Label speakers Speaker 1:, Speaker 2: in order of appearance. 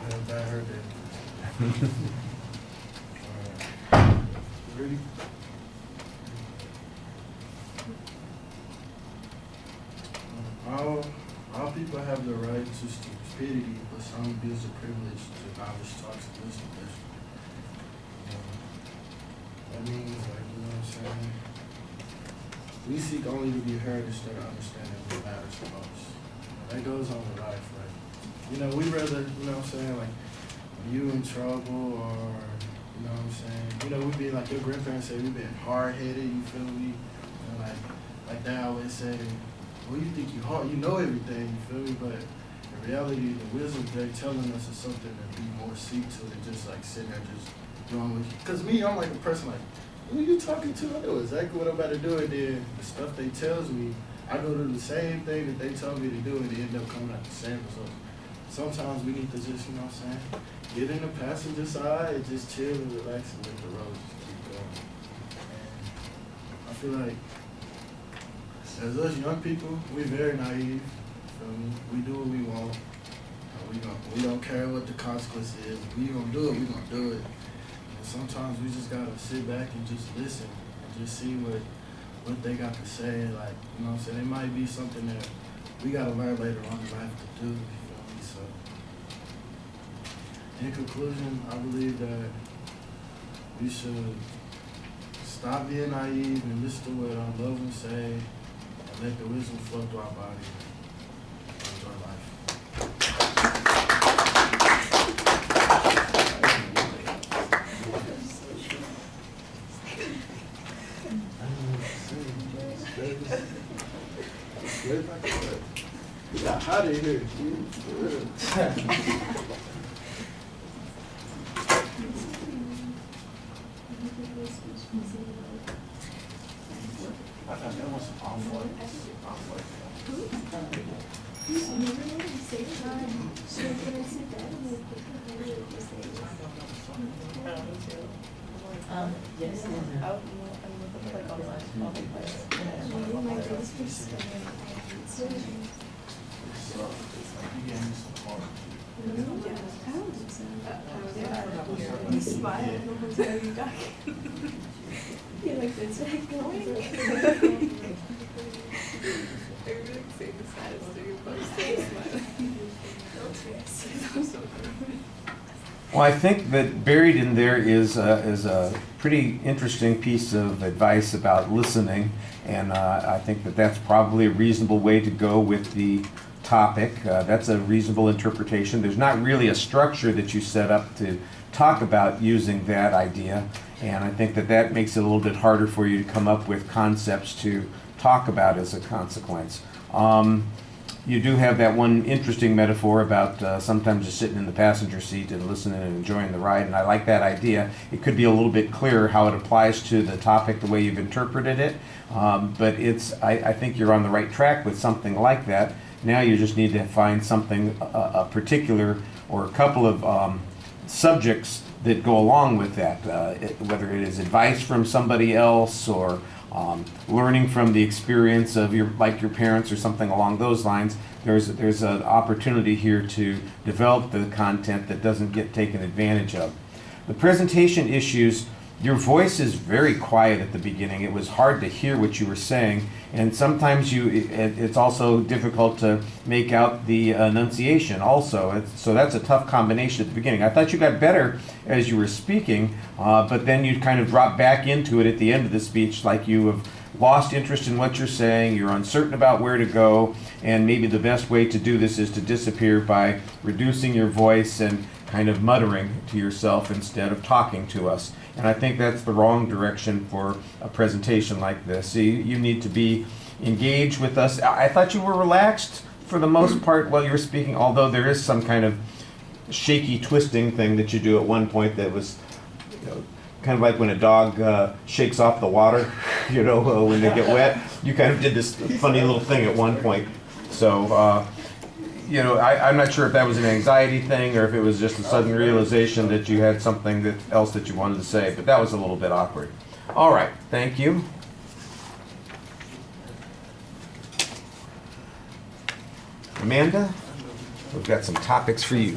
Speaker 1: I heard that. Alright. Ready? All people have the right to stupidity, but some abuse the privilege to knowledge talks and wisdom. That means, like, you know what I'm saying? We seek only to be heard instead of understanding what matters the most. That goes on in life, right? You know, we rather, you know what I'm saying, like, when you in trouble or, you know what I'm saying, you know, we be like, your grandparents say we been hard-headed, you feel me? You know, like they always say, well, you think you hard, you know everything, you feel me? But in reality, the wisdom they're telling us is something that we more seek to than just like sitting there just doing with you. Because me, I'm like a person like, who you talking to? I know exactly what I'm about to do, and then the stuff they tells me, I go do the same thing that they tell me to do, and they end up coming out the same result. Sometimes we need to just, you know what I'm saying, get in the passenger side and just chill and relax and let the road just keep going. And I feel like as us young people, we're very naive. Feel me? We do what we want. We don't care what the consequence is. We gonna do it. We gonna do it. And sometimes we just gotta sit back and just listen and just see what they got to say. Like, you know what I'm saying? It might be something that we gotta learn later on in life to do. You feel me? So, in conclusion, I believe that we should stop being naive and listen to what our loved ones say. Let the wisdom flow through our body and enjoy life. It got hot in here. I thought that was some envoy.
Speaker 2: Yes.
Speaker 3: You smile. You're like, that's like going. I really say the saddest thing about smiling.
Speaker 4: Well, I think that buried in there is a pretty interesting piece of advice about listening, and I think that that's probably a reasonable way to go with the topic. That's a reasonable interpretation. There's not really a structure that you set up to talk about using that idea, and I think that that makes it a little bit harder for you to come up with concepts to talk about as a consequence. You do have that one interesting metaphor about sometimes just sitting in the passenger seat and listening and enjoying the ride, and I like that idea. It could be a little bit clearer how it applies to the topic the way you've interpreted it, but I think you're on the right track with something like that. Now you just need to find something, a particular or a couple of subjects that go along with that, whether it is advice from somebody else or learning from the experience of your parents or something along those lines. There's an opportunity here to develop the content that doesn't get taken advantage of. The presentation issues, your voice is very quiet at the beginning. It was hard to hear what you were saying, and sometimes it's also difficult to make out the enunciation also. So that's a tough combination at the beginning. I thought you got better as you were speaking, but then you kind of drop back into it at the end of the speech, like you have lost interest in what you're saying, you're uncertain about where to go, and maybe the best way to do this is to disappear by reducing your voice and kind of muttering to yourself instead of talking to us. And I think that's the wrong direction for a presentation like this. You need to be engaged with us. I thought you were relaxed for the most part while you were speaking, although there is some kind of shaky twisting thing that you do at one point that was, kind of like when a dog shakes off the water, when they get wet. You kind of did this funny little thing at one point. So, I'm not sure if that was an anxiety thing or if it was just a sudden realization that you had something else that you wanted to say, but that was a little bit awkward. All right, thank you. Amanda, we've got some topics for you.